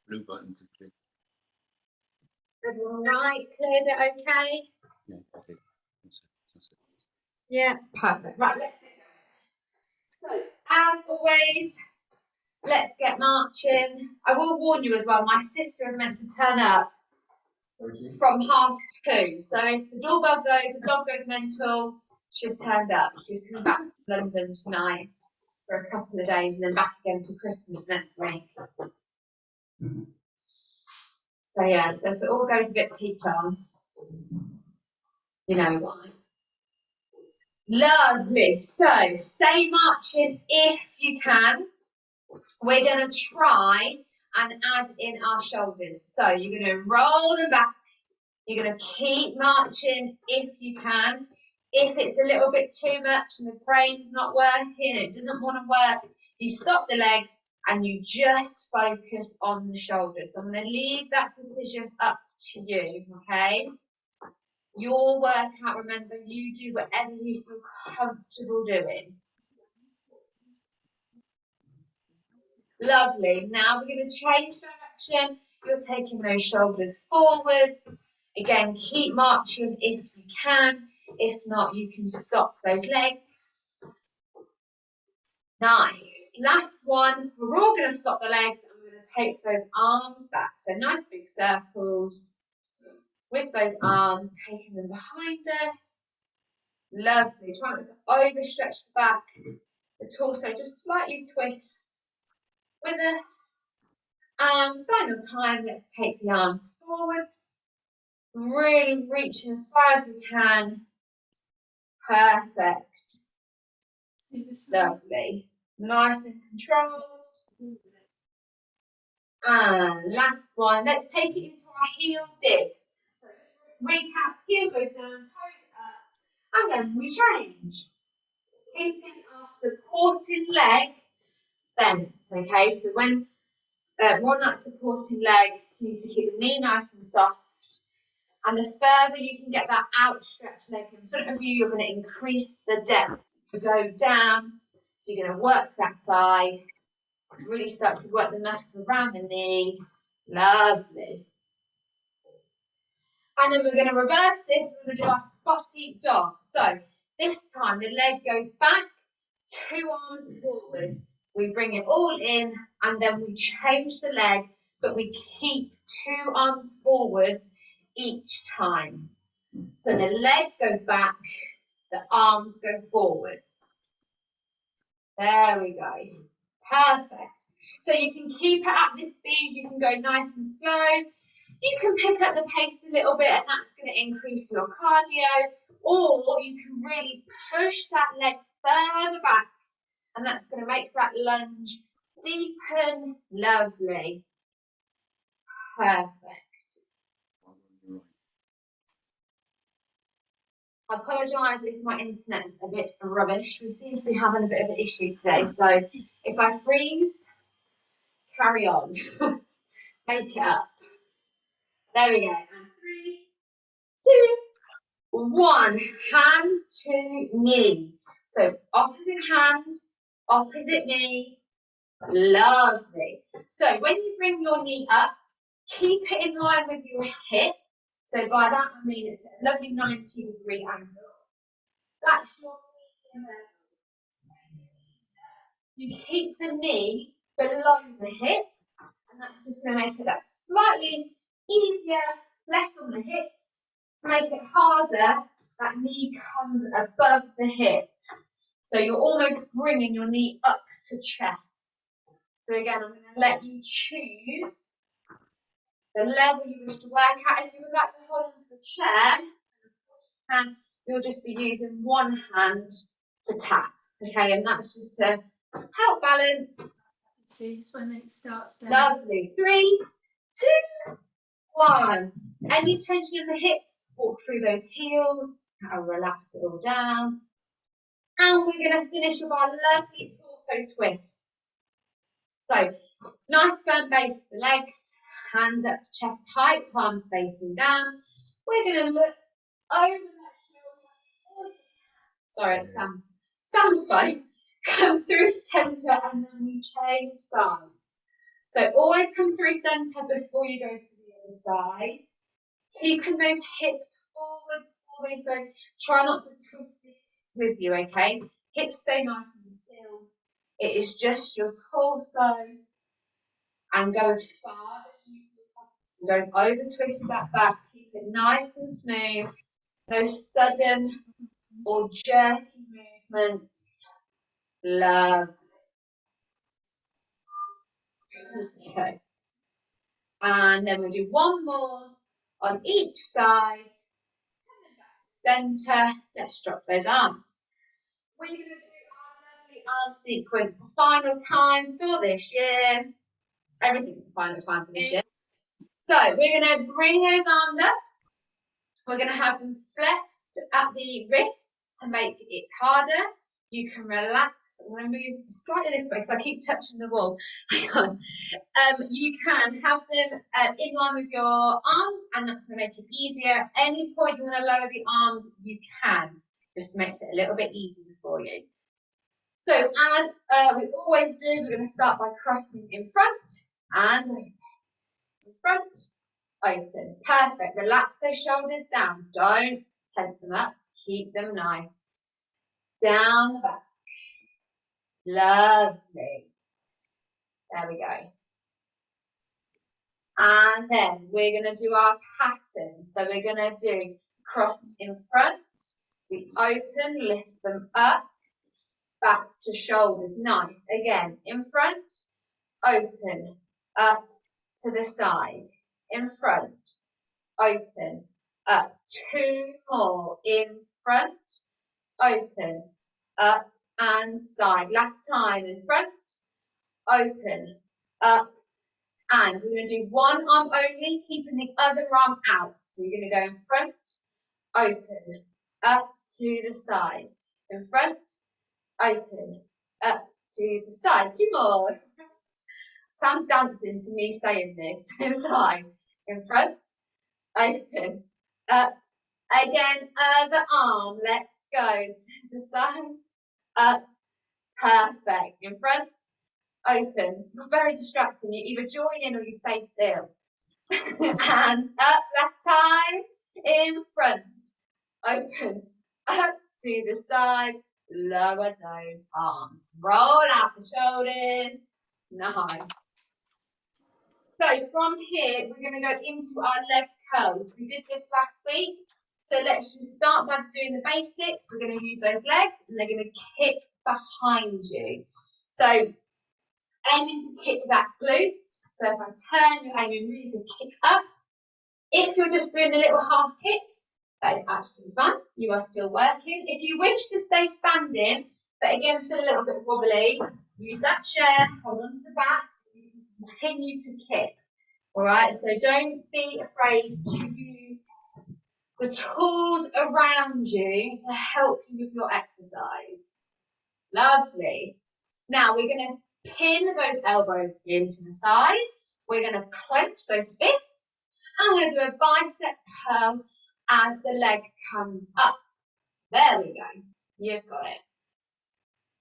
blue button to click. Everyone right? Cleared it okay? Yeah, okay. That's it. Yeah, perfect. Right, let's get going. So, as always, let's get marching. I will warn you as well, my sister is meant to turn up from 2:30. So if the doorbell goes, the dog goes mental, she's turned up. She's coming back from London tonight for a couple of days and then back again for Christmas next week. So yeah, so if it all goes a bit peaked on, you know why. Lovely. So stay marching if you can. We're going to try and add in our shoulders. So you're going to roll them back. You're going to keep marching if you can. If it's a little bit too much and the brain's not working, it doesn't want to work, you stop the legs and you just focus on the shoulders. So I'm going to leave that decision up to you, okay? Your workout, remember, you do whatever you feel comfortable doing. Lovely. Now we're going to change direction. You're taking those shoulders forwards. Again, keep marching if you can. If not, you can stop those legs. Nice. Last one. We're all going to stop the legs and we're going to take those arms back. So nice big circles with those arms, taking them behind us. Lovely. Try not to overstretch the back. The torso just slightly twists with us. Final time, let's take the arms forwards. Really reaching as far as we can. Perfect. Lovely. Nice and controlled. And last one, let's take it into our heel digs. So recap, heel goes down, toes up, and then we change. Keeping our supporting leg bent, okay? So when we're on that supporting leg, you need to keep the knee nice and soft. And the further you can get that outstretched leg in front of you, you're going to increase the depth. You go down, so you're going to work that side, really start to work the muscles around the knee. Lovely. And then we're going to reverse this. We're going to do our spotty dog. So this time the leg goes back, 2 arms forward. We bring it all in and then we change the leg, but we keep 2 arms forwards each time. So the leg goes back, the arms go forwards. There we go. Perfect. So you can keep it at this speed, you can go nice and slow. You can pick up the pace a little bit and that's going to increase your cardio, or you can really push that leg further back and that's going to make that lunge deepen. Lovely. Perfect. I apologise if my internet's a bit rubbish. We seem to be having a bit of an issue today. So if I freeze, carry on. Make it up. There we go. And 3, 2, 1. Hand to knee. So opposite hand, opposite knee. Lovely. So when you bring your knee up, keep it in line with your hip. So by that I mean it's a lovely 90-degree angle. That's your knee. You keep the knee below the hip, and that's just going to make it that slightly easier, less on the hips. To make it harder, that knee comes above the hips. So you're almost bringing your knee up to chest. So again, I'm going to let you choose the level you wish to work at. If you would like to hold onto the chair, and you'll just be using one hand to tap. Okay, and that's just to help balance. See, it's when it starts bending. Lovely. 3, 2, 1. Any tension in the hips, walk through those heels. I'll relax it all down. And we're going to finish with our lovely torso twists. So, nice firm base of the legs, hands up to chest height, palms facing down. We're going to look over that shoulder. Sorry, it's Sam's phone. Come through centre and then we change sides. So always come through centre before you go to the other side. Keeping those hips forwards for me, so try not to twist it with you, okay? Hips stay nice and still. It is just your torso, and go as far as you can. Don't over twist that back. Keep it nice and smooth. No sudden or jerky movements. Love. Okay. And then we'll do one more on each side. Center. Let's drop those arms. We're going to do our lovely arm sequence the final time for this year. Everything's the final time for this year. So we're going to bring those arms up. We're going to have them flexed at the wrists to make it harder. You can relax. I'm going to move slightly this way because I keep touching the wall. Hang on. You can have them in line with your arms, and that's going to make it easier. Any point you want to lower the arms, you can. Just makes it a little bit easier for you. So as we always do, we're going to start by crossing in front and in front, open. Perfect. Relax those shoulders down. Don't tense them up. Keep them nice. Down the back. Lovely. There we go. And then we're going to do our pattern. So we're going to do cross in front. We open, lift them up. Back to shoulders. Nice. Again, in front. Open. Up to the side. In front. Open. Up. Two more. In front. Open. Up and side. Last time. In front. Open. Up. And we're going to do one arm only, keeping the other arm out. So you're going to go in front, open, up to the side. In front, open, up to the side. Two more. Sam's dancing to me saying this. It's fine. In front, open, up. Again, other arm. Let's go to the side, up. Perfect. In front, open. You're very distracting. You either join in or you stay still. And up. Last time. In front. Open. Up to the side. Lower those arms. Roll out the shoulders. Nice. So from here, we're going to go into our leg curls. We did this last week. So let's just start by doing the basics. We're going to use those legs and they're going to kick behind you. So aiming to kick that glute. So if I turn, you're aiming really to kick up. If you're just doing a little half kick, that is absolutely fine. You are still working. If you wish to stay standing, but again feel a little bit wobbly, use that chair, hold on to the back, you can continue to kick. All right, so don't be afraid to use the tools around you to help you with your exercise. Lovely. Now we're going to pin those elbows into the side. We're going to clench those fists. And we're going to do a bicep curl as the leg comes up. There we go. You've got it.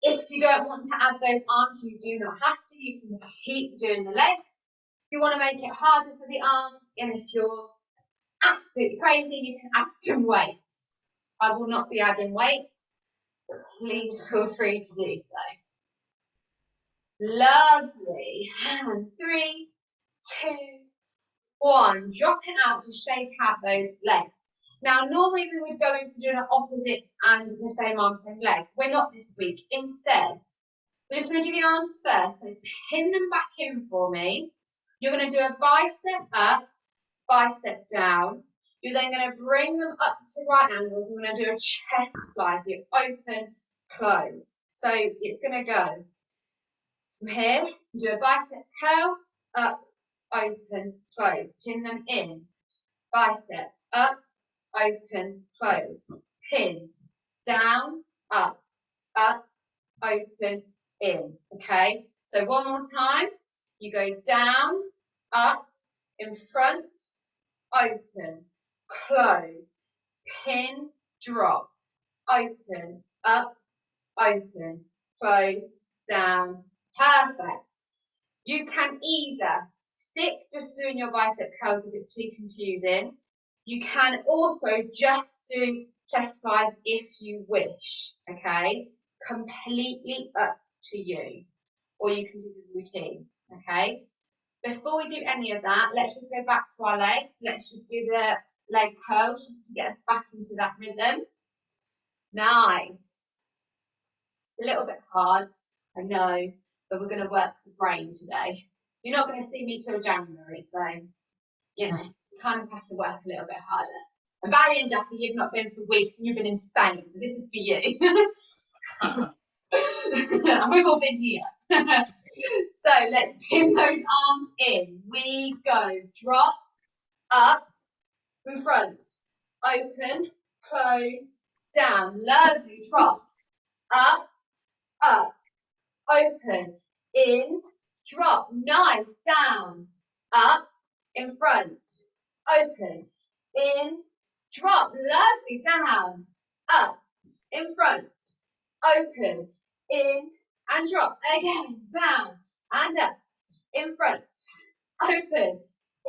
If you don't want to add those arms, you do not have to. You can keep doing the legs. If you want to make it harder for the arms, and if you're absolutely crazy, you can add some weights. I will not be adding weights, but please feel free to do so. Lovely. And 3, 2, 1. Drop it out to shake out those legs. Now, normally we would go into doing an opposites and the same arm, same leg. We're not this week. Instead, we're just going to do the arms first. So pin them back in for me. You're going to do a bicep up, bicep down. You're then going to bring them up to right angles. I'm going to do a chest fly. So you open, close. So it's going to go from here. You do a bicep curl, up, open, close. Pin them in. Bicep up, open, close. Pin, down, up, open, in. Okay? So one more time. You go down, up, in front, open, close, pin, drop, open, up, open, close, down. Perfect. You can either stick just doing your bicep curls if it's too confusing. You can also just do chest flies if you wish, okay? Completely up to you. Or you can do the routine, okay? Before we do any of that, let's just go back to our legs. Let's just do the leg curls just to get us back into that rhythm. Nice. A little bit hard, I know, but we're going to work the brain today. You're not going to see me till January, so, you know, you kind of have to work a little bit harder. And Barry and Jackie, you've not been for weeks and you've been in Spain, so this is for you. And we've all been here. So let's pin those arms in. We go drop, up, in front, open, close, down. Lovely. Drop, up, open, in, drop. Nice. Down, up, in front, open, in, drop. Lovely. Down, up, in front, open, in, and drop. Again, down and up, in front, open,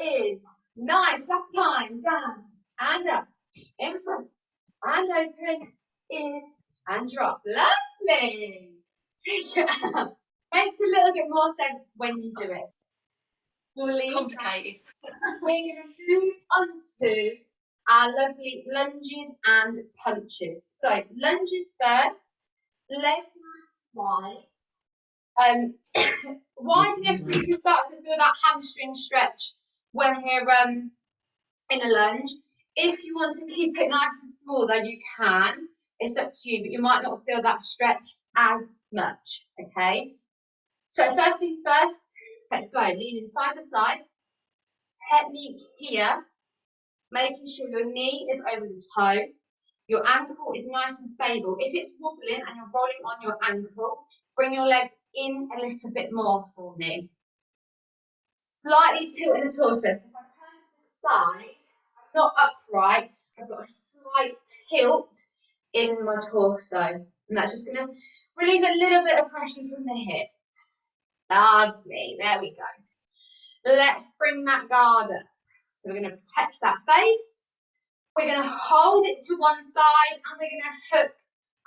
in. Nice. Last time. Down and up, in front, and open, in, and drop. Lovely. Take it out. Makes a little bit more sense when you do it. We'll leave Complicated. We're going to move on to our lovely lunges and punches. So lunges first, legs wide. Wide so you can start to feel that hamstring stretch when we're in a lunge. If you want to keep it nice and small, though, you can. It's up to you, but you might not feel that stretch as much, okay? So first things first, let's go. Leaning side to side. Technique here, making sure your knee is over the toe. Your ankle is nice and stable. If it's wobbling and you're rolling on your ankle, bring your legs in a little bit more for me. Slightly tilt in the torso. So if I turn to the side, I'm not upright, I've got a slight tilt in my torso. And that's just going to relieve a little bit of pressure from the hips. Lovely, there we go. Let's bring that guard up. So we're going to protect that face. We're going to hold it to one side and we're going to hook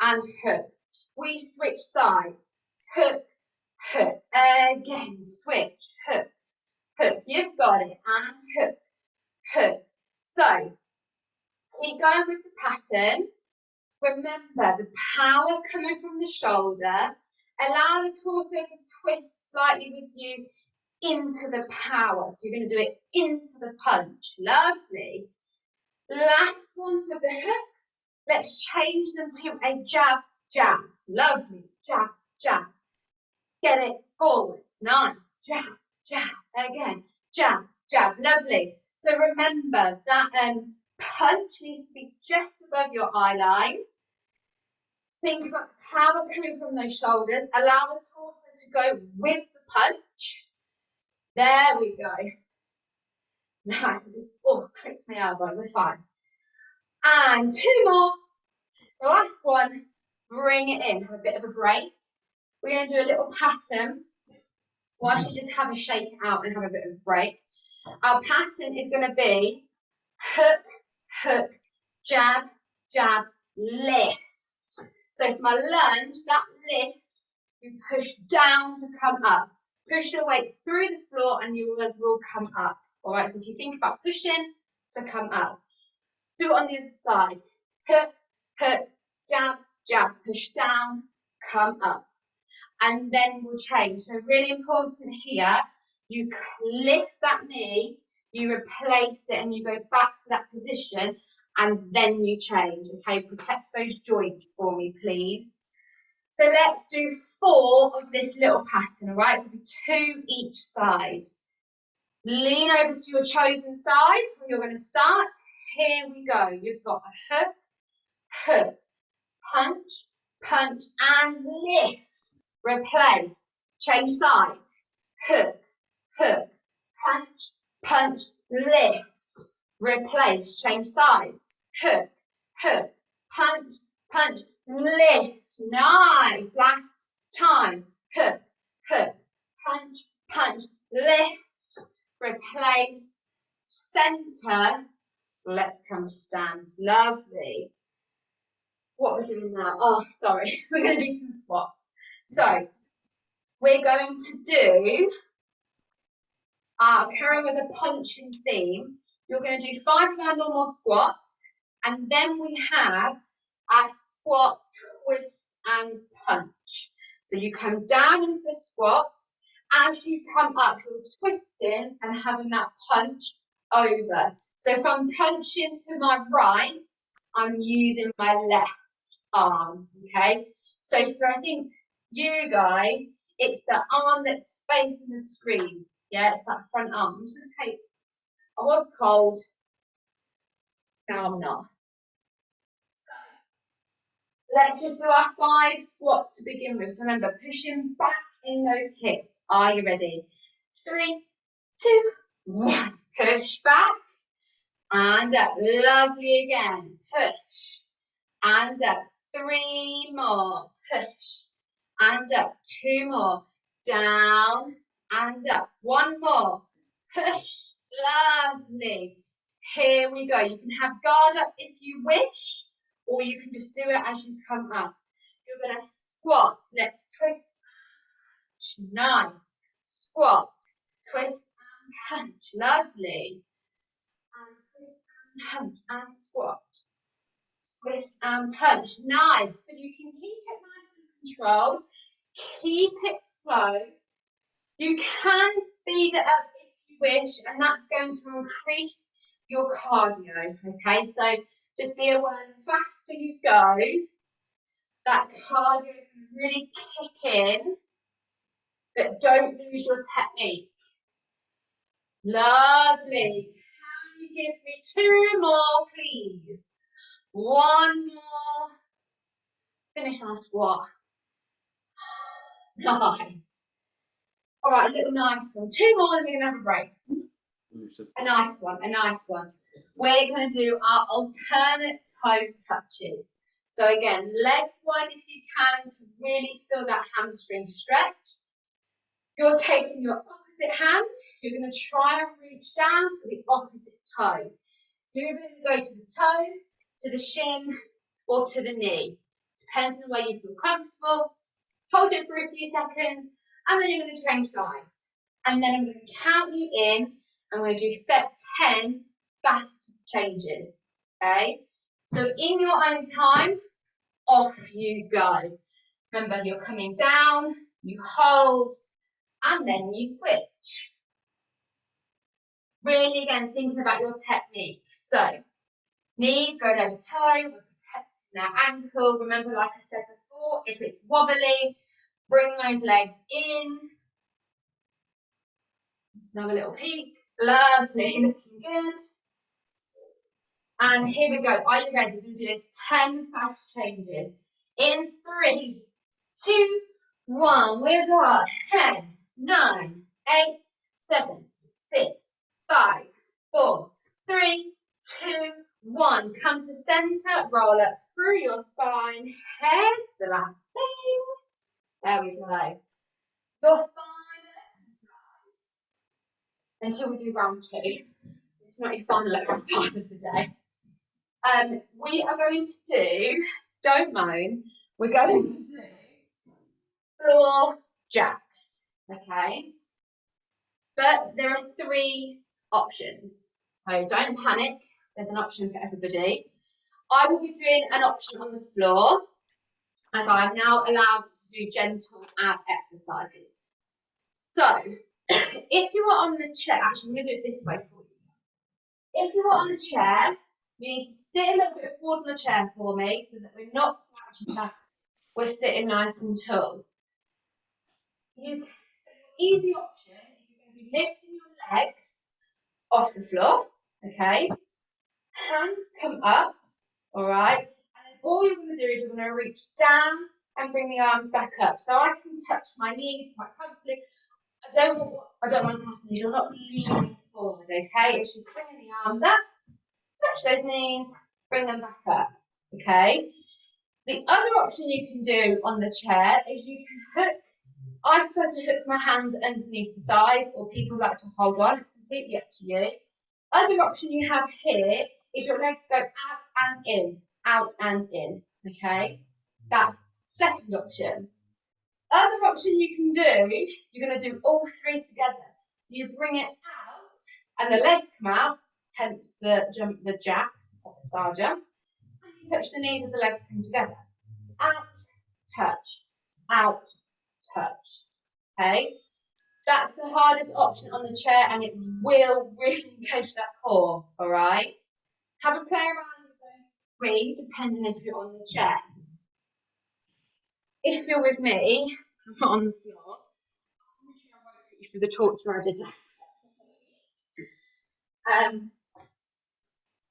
and hook. We switch sides. Hook, hook. Again, switch, hook, hook. You've got it. And hook, hook. So, keep going with the pattern. Remember the power coming from the shoulder. Allow the torso to twist slightly with you into the power. So you're going to do it into the punch. Lovely. Last one for the hooks. Let's change them to a jab, jab. Lovely. Jab, jab. Get it forwards. Nice. Jab, jab. Again. Jab, jab. Lovely. So remember that punch needs to be just above your eye line. Think about the power coming from those shoulders. Allow the torso to go with the punch. There we go. Nice. I just clicked my elbow. We're fine. And two more. The last one. Bring it in. Have a bit of a break. We're going to do a little pattern. Whilst you just have a shake out and have a bit of a break. Our pattern is going to be hook, hook, jab, jab, lift. So for my lunge, that lift, you push down to come up. Push your weight through the floor and you will come up. All right, so if you think about pushing to come up. Do it on the other side. Hook, hook, jab, jab, push down, come up. And then we'll change. So really important here, you lift that knee, you replace it and you go back to that position and then you change, okay? Protect those joints for me, please. So let's do 4 of this little pattern, all right? So 2 each side. Lean over to your chosen side where you're going to start. Here we go. You've got a hook, hook, punch, punch, and lift. Replace. Change side. Hook, hook, punch, punch, lift. Replace. Change side. Hook, hook, punch, punch, lift. Nice. Last time. Hook, hook, punch, punch, lift, replace, center. Let's come to stand. Lovely. What we're doing now, oh, sorry, we're going to do some squats. So, we're going to do, carrying with a punching theme, you're going to do 5 of our normal squats, and then we have our squat, twist, and punch. So you come down into the squat. As you come up, you're twisting and having that punch over. So if I'm punching to my right, I'm using my left arm, okay? So for, I think, you guys, it's the arm that's facing the screen. Yeah, it's that front arm. I'm just going to take, I was cold, now I'm not. Let's just do our 5 squats to begin with. So remember, pushing back in those hips. Are you ready? 3, 2, 1. Push back and up. Lovely again. Push and up. 3 more. Push and up. 2 more. Down and up. 1 more. Push. Lovely. Here we go. You can have guard up if you wish, or you can just do it as you come up. You're going to squat. Let's twist. Nice. Squat. Twist and punch. Lovely. And twist and punch and squat. Twist and punch. Nice. So you can keep it nice and controlled. Keep it slow. You can speed it up if you wish, and that's going to increase your cardio. Okay, so just be aware the faster you go, that cardio can really kick in, but don't lose your technique. Lovely. Can you give me 2 more, please? 1 more. Finish our squat. Nice. All right, a little nice one. 2 more, then we're going to have a break. A nice one, a nice one. We're going to do our alternate toe touches. So again, legs wide if you can to really feel that hamstring stretch. You're taking your opposite hand. You're going to try and reach down to the opposite toe. So you're going to go to the toe, to the shin, or to the knee. Depends on where you feel comfortable. Hold it for a few seconds, and then you're going to change sides. And then I'm going to count you in. I'm going to do 10 fast changes. Okay? So in your own time, off you go. Remember, you're coming down, you hold, and then you switch. Really, again, thinking about your technique. So, knees go over toe, we're protecting that ankle. Remember, like I said before, if it's wobbly, bring those legs in. Just another little peek. Lovely, looking good. And here we go. Are you ready? We're going to do this 10 fast changes. In 3, 2, 1. We've got 10, 9, 8, 7, 6, 5, 4, 3, 2, 1. Come to center. Roll up through your spine. Head. The last thing. There we go. Your final exercise. Until we do round 2. It's not your final exercise of the day. We are going to do, don't moan, we're going to do floor jacks, okay? But there are 3 options, so don't panic, there's an option for everybody. I will be doing an option on the floor, as I am now allowed to do gentle ab exercises. So, if you are on the chair, actually I'm going to do it this way for you. If you are on the chair, you need to sit a little bit forward on the chair for me so that we're not slouching back. We're sitting nice and tall. Easy option is you're going to be lifting your legs off the floor, okay? Hands come up, all right? And then all you're going to do is you're going to reach down and bring the arms back up. So I can touch my knees quite comfortably. I don't want to happen is you're not leaning forward, okay? It's just bringing the arms up. Touch those knees, bring them back up, okay? The other option you can do on the chair is you can hook I prefer to hook my hands underneath the thighs, or people like to hold on. It's completely up to you. Other option you have here is your legs go out and in, okay? That's second option. Other option you can do, you're going to do all three together. So you bring it out, and the legs come out, hence the jump, the jack, it's like a star jump. And you touch the knees as the legs come together. Out, touch, out, touch. Okay? That's the hardest option on the chair, and it will really engage that core, all right? Have a play around with those three, depending if you're on the chair. If you're with me, I'm on the floor. I'm sure I won't put you through the torture I did last time.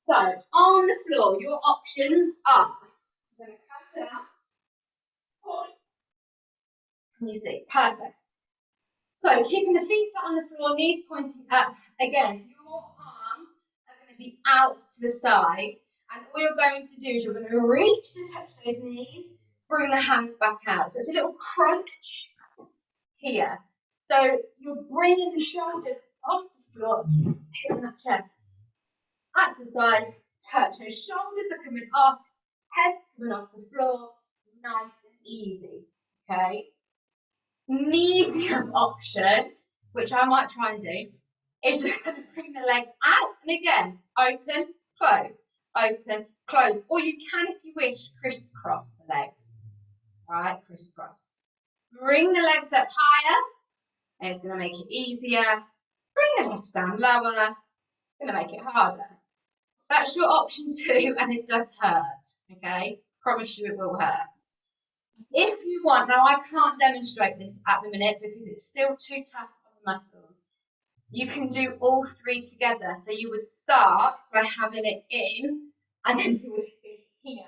So, on the floor, your options are, I'm going to come down. Can you see? Perfect. So, keeping the feet flat on the floor, knees pointing up. Again, your arms are going to be out to the side. And all you're going to do is you're going to reach to touch those knees, bring the hands back out. So, it's a little crunch here. So, you're bringing the shoulders off the floor, hitting that chair. Out to the side, touch. So, shoulders are coming off, head's coming off the floor, nice and easy. Okay? Medium option, which I might try and do, is you're going to bring the legs out and again, open, close. Or you can, if you wish, crisscross the legs. All right, crisscross. Bring the legs up higher, and it's going to make it easier. Bring the legs down lower, going to make it harder. That's your option 2, and it does hurt, okay? Promise you it will hurt. If you want, now I can't demonstrate this at the minute because it's still too tough on the muscles. You can do all three together. So you would start by having it in, and then you would be here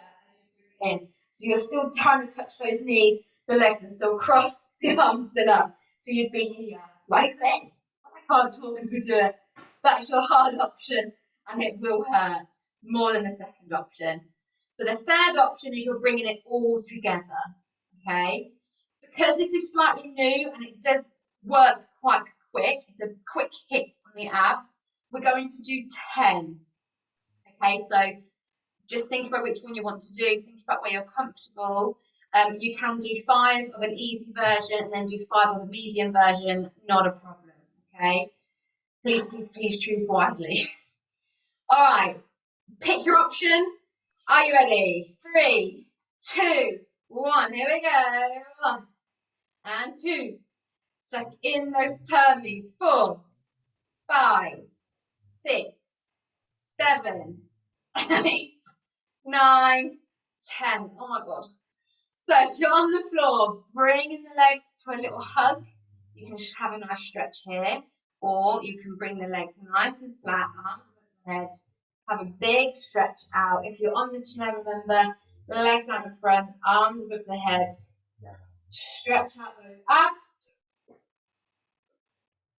and in. So you're still trying to touch those knees, the legs are still crossed, the arms still up. So you'd be here like this. I can't talk as we do it. That's your hard option, and it will hurt more than the second option. So the third option is you're bringing it all together. Okay, because this is slightly new and it does work quite quick, it's a quick hit on the abs, we're going to do 10. Okay, so just think about which one you want to do, think about where you're comfortable. You can do 5 of an easy version and then do 5 of a medium version, not a problem. Okay, please choose wisely. All right, pick your option. Are you ready? 3, 2, 1, here we go. 1 and 2. Suck in those tummies. 4, 5, 6, 7, 8, 9, 10. Oh my God. So if you're on the floor, bringing the legs to a little hug. You can just have a nice stretch here, or you can bring the legs nice and flat, arms above the head. Have a big stretch out. If you're on the chair, remember, legs out the front, arms above the head. Stretch out those abs.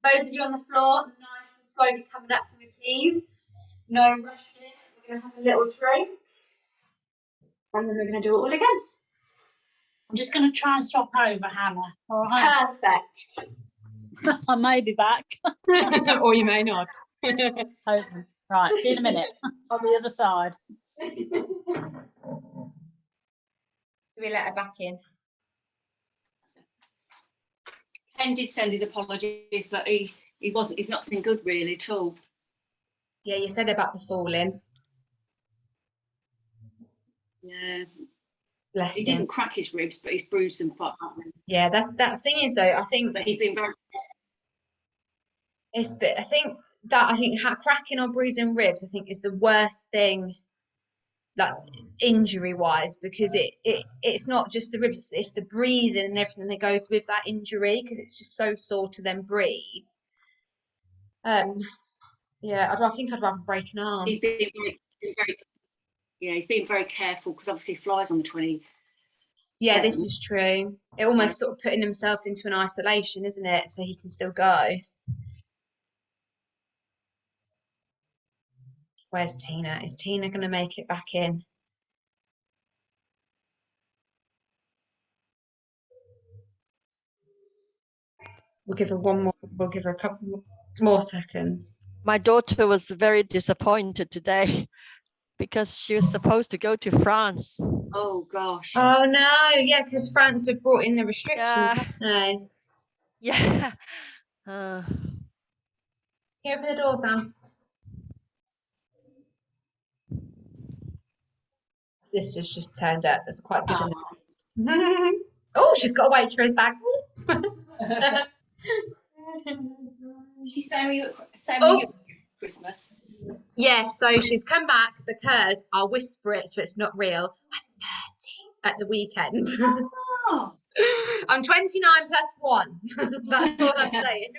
Those of you on the floor, nice and slowly coming up for me, please. No rushing. We're going to have a little drink. And then we're going to do it all again. I'm just going to try and swap over, Hannah. All right. Perfect. I may be back. Or you may not. Right, see you in a minute. On the other side. Do we let her back in? Ken did send his apologies, but he's not been good really at all. Yeah, you said about the falling. Yeah. Bless He him. didn't crack his ribs, but he's bruised them quite badly. Yeah, that thing is though, I think But he's been very I think cracking or bruising ribs, I think, is the worst thing, like injury wise, because it's not just the ribs, it's the breathing and everything that goes with that injury, because it's just so sore to then breathe. Yeah, I think I'd rather break an arm. he's been very careful because obviously he flies on the 20. Yeah, this is true. It almost sort of putting himself into an isolation, isn't it? So he can still go. Where's Tina? Is Tina going to make it back in? We'll give her one more. We'll give her a couple more seconds. My daughter was very disappointed today because she was supposed to go to France. Oh gosh. Oh no, yeah, because France have brought in the restrictions, Yeah. haven't they? Yeah. Can you open the door, Sam? Sister's just turned up. That's quite good. Oh. Oh, she's got a waitress bag. She sang you Oh. at Christmas. Yeah, so she's come back because I'll whisper it so it's not real. I'm 30 at the weekend. Oh. I'm 29 plus 1. That's all I'm saying.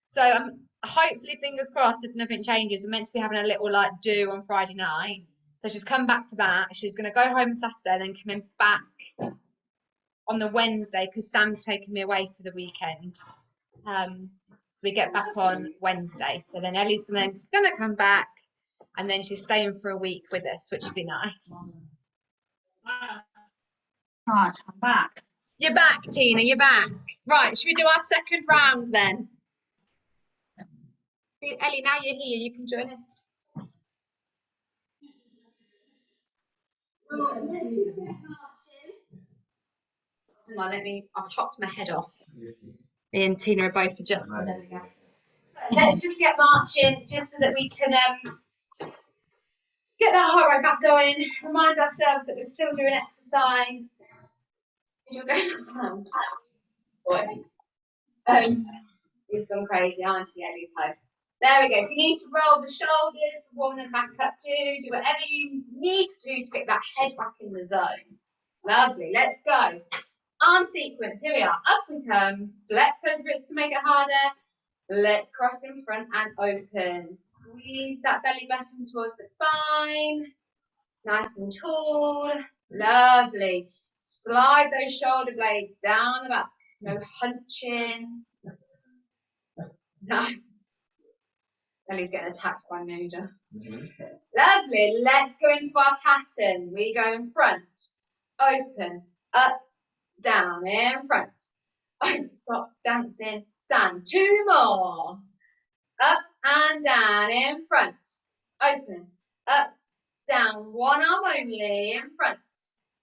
So I'm hopefully, fingers crossed, if nothing changes, I'm meant to be having a little like do on Friday night. So she's come back for that. She's going to go home Saturday, then coming back on the Wednesday because Sam's taking me away for the weekend. So we get back on Wednesday. So then Ellie's gonna come back, and then she's staying for a week with us, which would be nice. Right, I'm back. You're back, Tina. You're back. Right, should we do our second round then? Ellie, now you're here. You can join in. Let's just get marching. Hang on, I've chopped my head off. Me and Tina are both adjusting. There we go. So let's just get marching, just so that we can get that heart rate back going. Remind ourselves that we're still doing exercise. You're going down. Boys. You've gone crazy, Auntie Ellie's home. There we go. If you need to roll the shoulders to warm them back up, do whatever you need to do to get that head back in the zone. Lovely. Let's go. Arm sequence. Here we are. Up we come. Flex those wrists to make it harder. Let's cross in front and open. Squeeze that belly button towards the spine. Nice and tall. Lovely. Slide those shoulder blades down the back. No hunching. No. Ellie's getting attacked by Moda. Lovely. Let's go into our pattern. We go in front. Open. Up. Down. In front. Open. Stop dancing. Stand. 2 more. Up and down. In front. Open. Up. Down. 1 arm only. In front.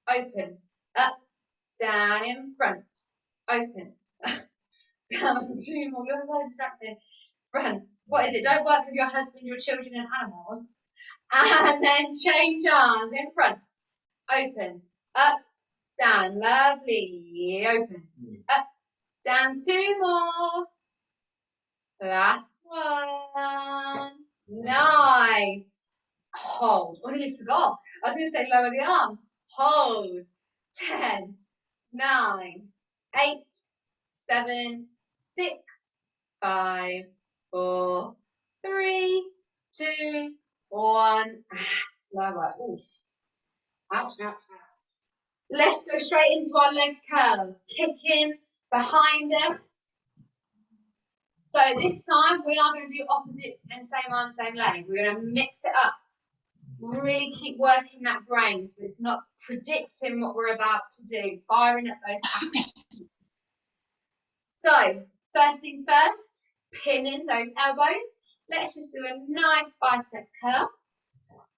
Open. Up. Down. In front. Open. Down. 2 more. You're so distracted. Front. What is it? Don't work with your husband, your children, and animals. And then change arms in front. Open. Up. Down. Lovely. Open. Up. Down. 2 more. Last one. Nice. Hold. I nearly forgot. I was going to say lower the arms. Hold. 10, 9, 8, 7, 6, 5, 4, 3, 2, 1. Lower. Oof. Ouch, ouch, ouch. Let's go straight into our leg curls. Kicking behind us. So this time we are going to do opposites and same arm, same leg. We're going to mix it up. Really keep working that brain so it's not predicting what we're about to do. Firing up those patterns. So first things first, pinning those elbows. Let's just do a nice bicep curl.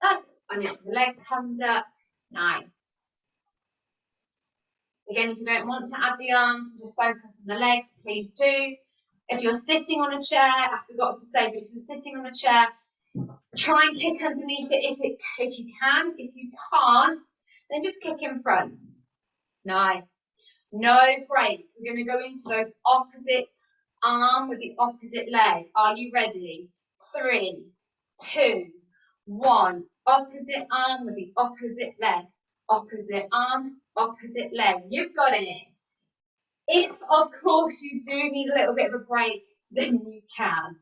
Up and the leg comes up. Nice. Again, if you don't want to add the arms, just focus on the legs, please do. If you're sitting on a chair, I forgot to say, but if you're sitting on a chair, try and kick underneath it if you can. If you can't, then just kick in front. Nice. No break. We're going to go into those opposite arm with the opposite leg. Are you ready? 3, 2, 1. Opposite arm with the opposite leg. Opposite arm, opposite leg. You've got it. If, of course, you do need a little bit of a break, then you can.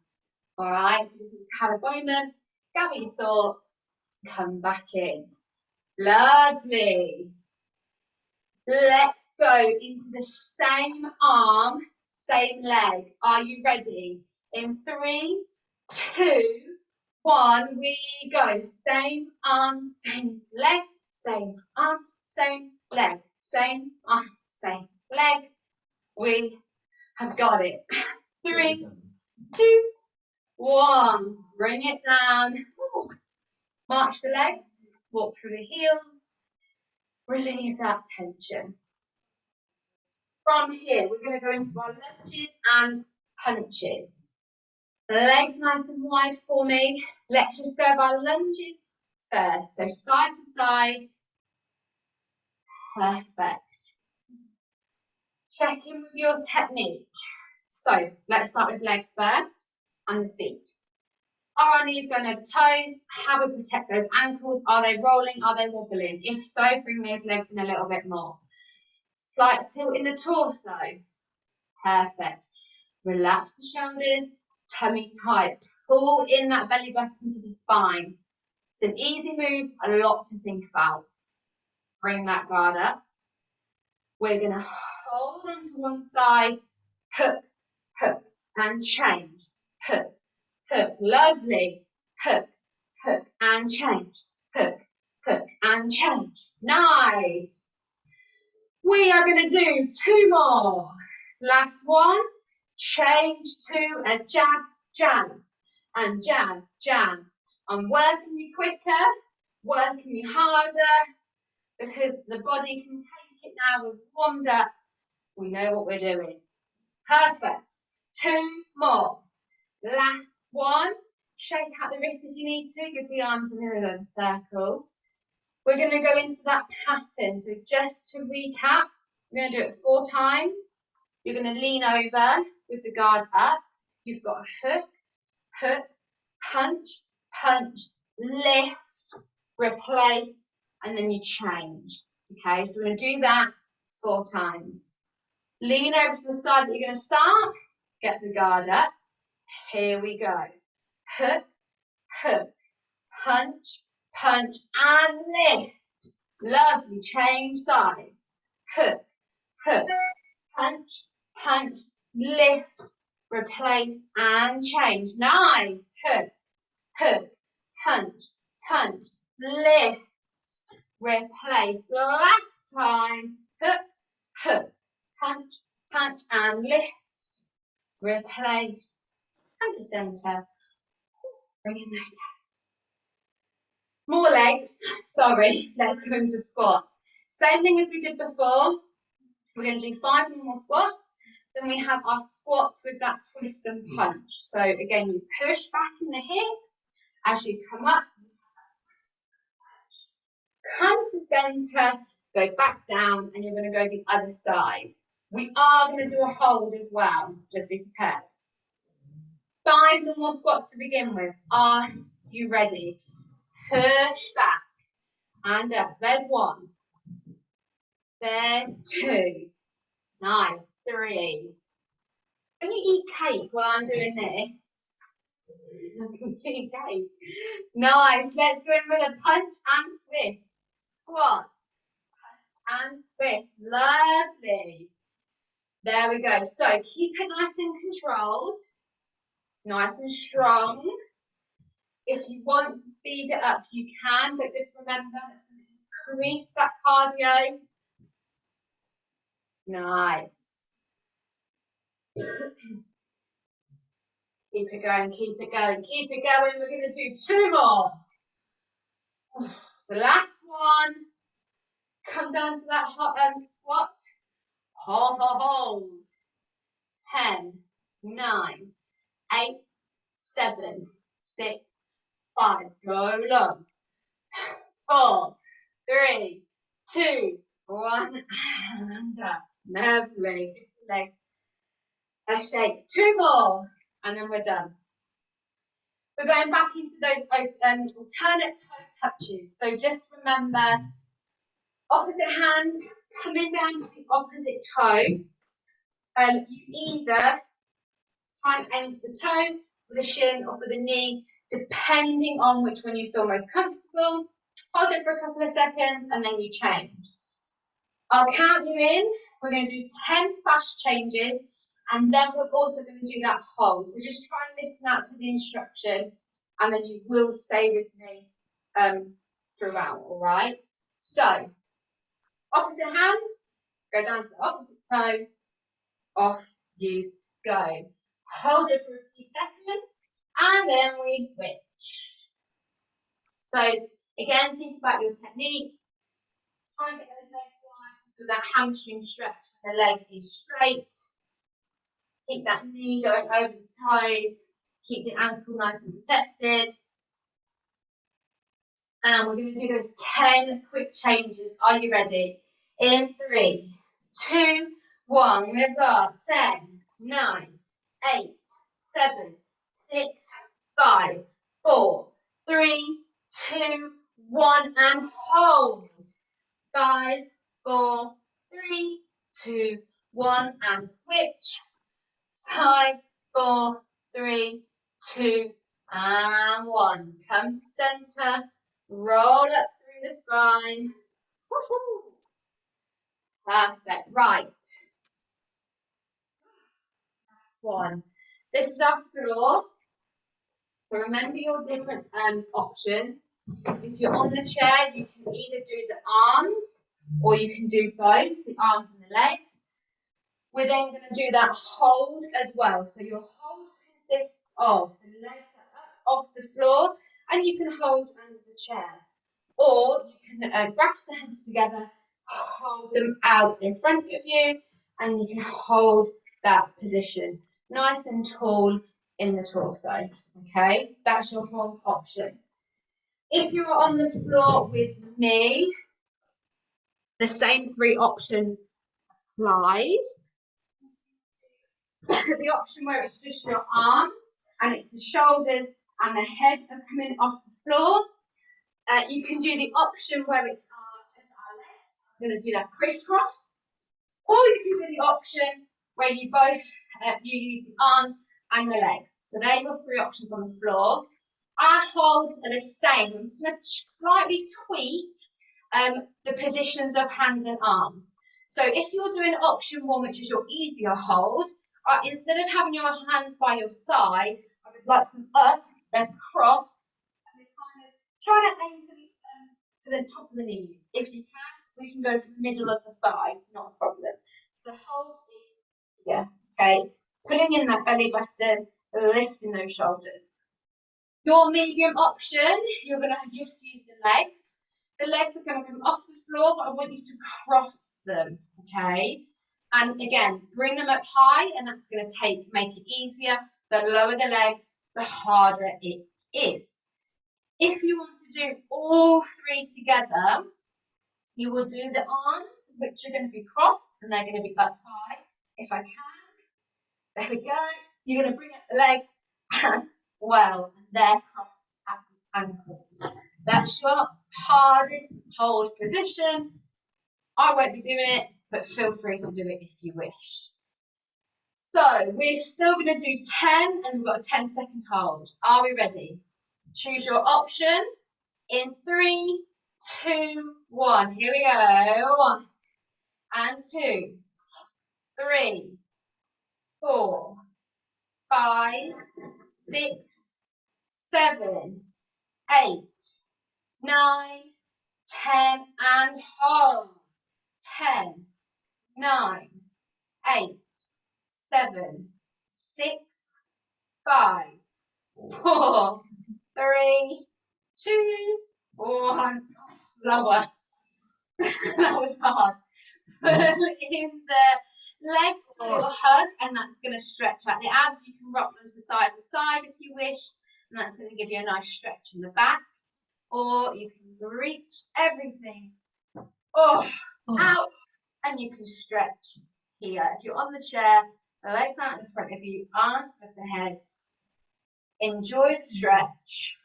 All right, so just have a moment, gather your thoughts, come back in. Lovely. Let's go into the same arm, same leg. Are you ready? In 3, 2, 1, we go. Same arm, same leg, same arm, same leg, same arm, same leg. We I've got it. 3, 2, 1. Bring it down. March the legs, walk through the heels, relieve that tension. From here, we're going to go into our lunges and punches. Legs nice and wide for me. Let's just go of our lunges first. So side to side. Perfect. Check in with your technique. So let's start with legs first and the feet. Are our knees going over toes? How we protect those ankles? Are they rolling? Are they wobbling? If so, bring those legs in a little bit more. Slight tilt in the torso. Perfect. Relax the shoulders, tummy tight. Pull in that belly button to the spine. It's an easy move, a lot to think about. Bring that guard up. We're going to hold on to one side, hook, hook, and change. Hook, hook, lovely. Hook, hook, and change. Hook, hook, and change. Nice. We are going to do 2 more. Last one. Change to a jab, jab, and jab, jab. I'm working you quicker, working you harder, because the body can take it now. We've warmed up. We know what we're doing. Perfect. 2 more. Last one. Shake out the wrists if you need to. Give the arms a mirror of a circle. We're going to go into that pattern. So just to recap, we're going to do it 4 times. You're going to lean over with the guard up. You've got a hook, hook, punch, punch, lift, replace, and then you change. Okay, so we're going to do that 4 times. Lean over to the side that you're going to start. Get the guard up. Here we go. Hook, hook, punch, punch, and lift. Lovely. Change sides. Hook, hook, punch, punch, lift, replace, and change. Nice. Hook, hook, punch, punch, lift, replace. Last time. Hook, hook, punch, punch, and lift, replace. Come to centre. Bring in those legs. More legs. Sorry. Let's go into squats. Same thing as we did before. We're going to do 5 more squats. Then we have our squat with that twist and punch. So again, you push back in the hips as you come up. Come to centre, go back down, and you're going to go the other side. We are going to do a hold as well. Just be prepared. 5 more squats to begin with. Are you ready? Push back and up. There's 1. There's 2. Nice. 3. Can you eat cake while I'm doing this? I can see cake. Nice. Let's go in with a punch and twist. Squat. Punch and twist. Lovely. There we go. So keep it nice and controlled. Nice and strong. If you want to speed it up, you can, but just remember, increase that cardio. Nice. Keep it going, keep it going, keep it going. We're going to do 2 more. The last one. Come down to that squat. Hold. 10, 9, 8, 7, 6, 5. Go long. 4, 3, 2, 1. And up. Lovely. Legs. A shake. 2 more. And then we're done. We're going back into those alternate toe touches. So just remember, opposite hand coming down to the opposite toe. You either try and aim for the toe, for the shin, or for the knee, depending on which one you feel most comfortable. Hold it for a couple of seconds and then you change. I'll count you in. We're going to do 10 fast changes. And then we're also going to do that hold. So just try and listen out to the instruction, and then you will stay with me throughout, all right? So, opposite hand, go down to the opposite toe, off you go. Hold it for a few seconds, and then we switch. So again, think about your technique. Try and get those legs wide with that hamstring stretch when the leg is straight. Keep that knee going over the toes. Keep the ankle nice and protected. And we're going to do those 10 quick changes. Are you ready? In 3, 2, 1. We've got 10, 9, 8, 7, 6, 5, 4, 3, 2, 1, and hold. 5, 4, 3, 2, 1, and switch. 5, 4, 3, 2, and 1. Come to center. Roll up through the spine. Woohoo! Perfect. Right. Last one. This is our floor. So remember your different options. If you're on the chair, you can either do the arms or you can do both, the arms and the legs. We're then going to do that hold as well. So your hold consists of the legs are up off the floor and you can hold under the chair. Or you can grasp the hands together, hold them out in front of you, and you can hold that position nice and tall in the torso. Okay, that's your hold option. If you're on the floor with me, the same 3 options applies. The option where it's just your arms and it's the shoulders and the head are coming off the floor. You can do the option where it's just our legs. I'm going to do that crisscross. Or you can do the option where you both you use the arms and the legs. So there are your 3 options on the floor. Our holds are the same. I'm just going to slightly tweak the positions of hands and arms. So if you're doing option 1, which is your easier hold, instead of having your hands by your side, I would like them up, then cross, and kind of try to aim for the top of the knees. If you can, we can go for the middle of the thigh, not a problem. So the hold is here, okay? Pulling in that belly button, lifting those shoulders. Your medium option, you're going to just use the legs. The legs are going to come off the floor, but I want you to cross them, okay? And again, bring them up high, and that's going to make it easier. The lower the legs, the harder it is. If you want to do all 3 together, you will do the arms, which are going to be crossed, and they're going to be up high. If I can, there we go. You're going to bring up the legs as well. They're crossed at the ankles. That's your hardest hold position. I won't be doing it, but feel free to do it if you wish. So we're still going to do 10, and we've got a 10-second hold. Are we ready? Choose your option in 3, 2, 1. Here we go. 1 and 2, 3, 4, 5, 6, 7, 8, 9, 10, and hold. 10, 9, 8, 7, 6, 5, 4, 3, 2, 1. Lower. That was hard. Pull in the legs to a hug, and that's going to stretch out the abs. You can rock them side to side if you wish, and that's going to give you a nice stretch in the back. Or you can reach everything out, and you can stretch here. If you're on the chair, the legs out in front of you, arms above the head. Enjoy the stretch.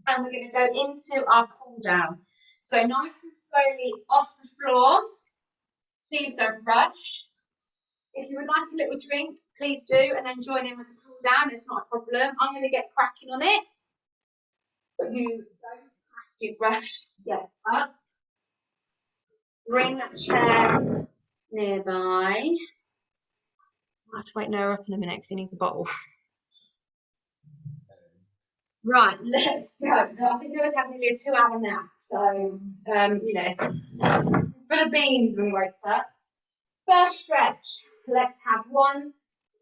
And we're going to go into our cool down. So nice and slowly off the floor. Please don't rush. If you would like a little drink, please do, and then join in with the cool down. It's not a problem. I'm going to get cracking on it. But you don't have to rush to get up. Bring that chair nearby. I have to wake Noah up in a minute because he needs a bottle. Right, let's go. I think Noah's had nearly a 2-hour nap, so you know, full of beans when he wakes up. First stretch. Let's have one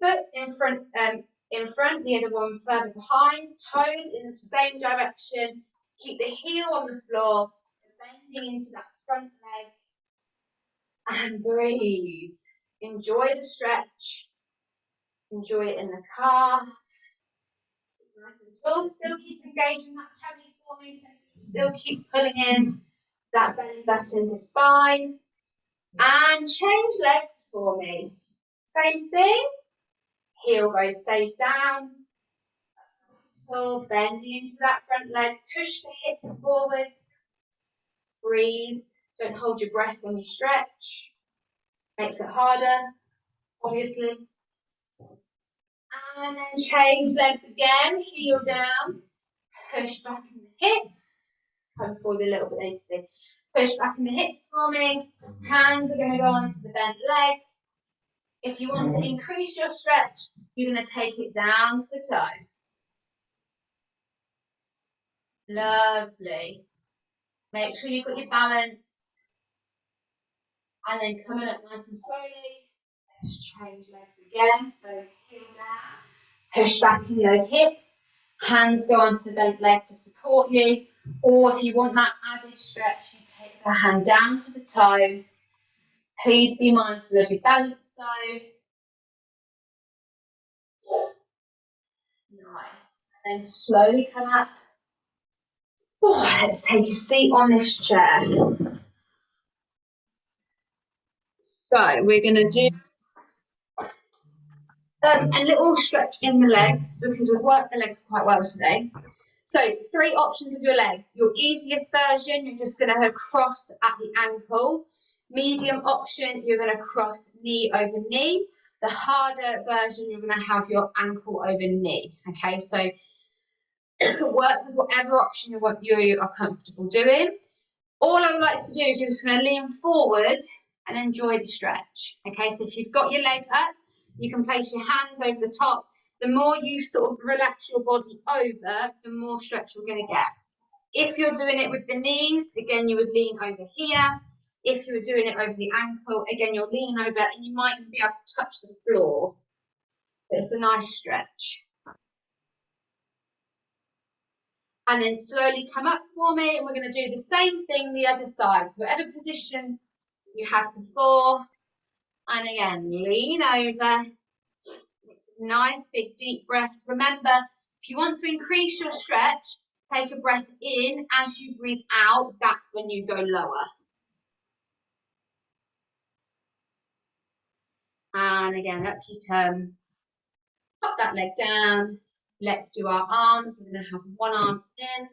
foot in front, the other one further behind. Toes in the same direction. Keep the heel on the floor, bending into that front leg. And breathe. Enjoy the stretch. Enjoy it in the calf. Nice and full. Still keep engaging that tummy for me. Still keep pulling in that belly button to spine. And change legs for me. Same thing. Heel stays down. Pull, bending into that front leg. Push the hips forwards. Breathe. Don't hold your breath when you stretch. Makes it harder, obviously. And then change legs again. Heel down. Push back in the hips. Come forward a little bit later. See. Push back in the hips for me. Hands are going to go onto the bent legs. If you want to increase your stretch, you're going to take it down to the toe. Lovely. Make sure you've got your balance. And then coming up nice and slowly. Let's change legs again. So heel down. Push back in those hips. Hands go onto the bent leg to support you. Or if you want that added stretch, you take the hand down to the toe. Please be mindful of your balance though. Nice. And then slowly come up. Oh, let's take a seat on this chair. So we're going to do a little stretch in the legs because we've worked the legs quite well today. So 3 options of your legs. Your easiest version, you're just going to cross at the ankle. Medium option, you're going to cross knee over knee. The harder version, you're going to have your ankle over knee. Okay, so work with whatever option you are comfortable doing. All I would like to do is you're just going to lean forward and enjoy the stretch. Okay, so if you've got your leg up, you can place your hands over the top. The more you sort of relax your body over, the more stretch you're going to get. If you're doing it with the knees, again, you would lean over here. If you were doing it over the ankle, again, you'll lean over and you might even be able to touch the floor. But it's a nice stretch. And then slowly come up for me, and we're going to do the same thing the other side. So whatever position you had before, and again, lean over. Nice big deep breaths. Remember, if you want to increase your stretch, take a breath in. As you breathe out, that's when you go lower. And again, up you come. Pop that leg down. Let's do our arms. We're going to have one arm in.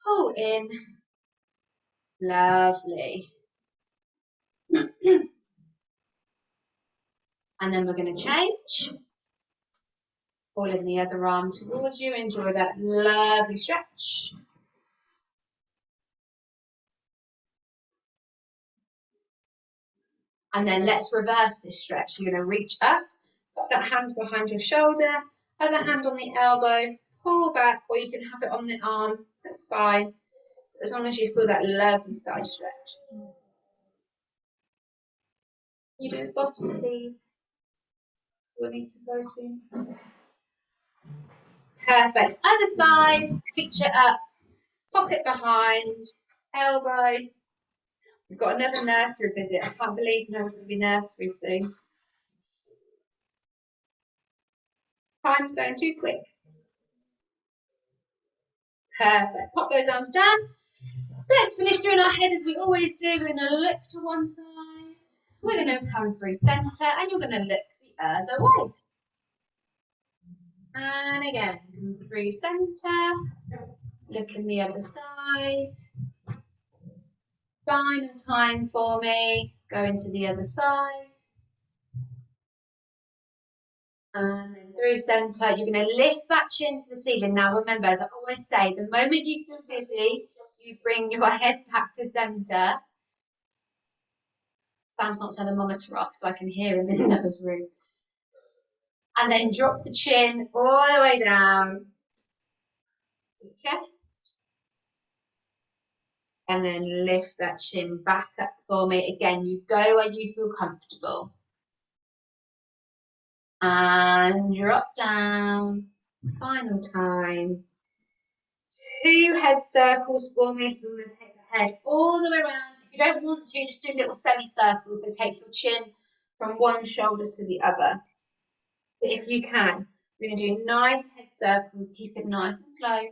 Pull in. Lovely. And then we're going to change. Pulling the other arm towards you. Enjoy that lovely stretch. And then let's reverse this stretch. You're going to reach up, put that hand behind your shoulder, other hand on the elbow, pull back, or you can have it on the arm. That's fine. As long as you feel that lovely side stretch. You do his bottom, please. So we need to go soon. Perfect. Other side, reach it up, pocket behind, elbow. We've got another nursery visit. I can't believe no one's going to be nursery soon. Time's going too quick. Perfect. Pop those arms down. Let's finish doing our head as we always do. We're going to look to one side. We're going to come through centre, and you're going to look the other way. And again, come through centre. Look in the other side. Final time for me. Go into the other side. And then through centre, you're going to lift that chin to the ceiling. Now remember, as I always say, the moment you feel dizzy, you bring your head back to centre. Sam's not turned the monitor off, so I can hear him in the other room. And then drop the chin all the way down to the chest. And then lift that chin back up for me. Again, you go where you feel comfortable. And drop down. Final time. 2 head circles for me. So we're going to take the head all the way around. If you don't want to, just do little semicircles. So take your chin from one shoulder to the other. But if you can, we're going to do nice head circles. Keep it nice and slow.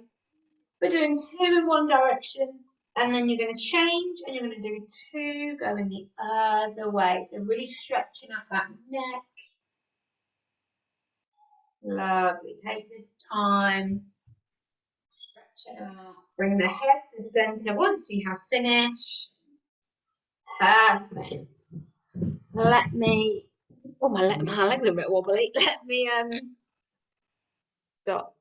We're doing 2 in one direction. And then you're going to change and you're going to do 2 going the other way. So really stretching out that neck. Lovely. Take this time. Stretch it out. Bring the head to center once you have finished. Perfect. Let me. Oh, my legs are a bit wobbly. Let me stop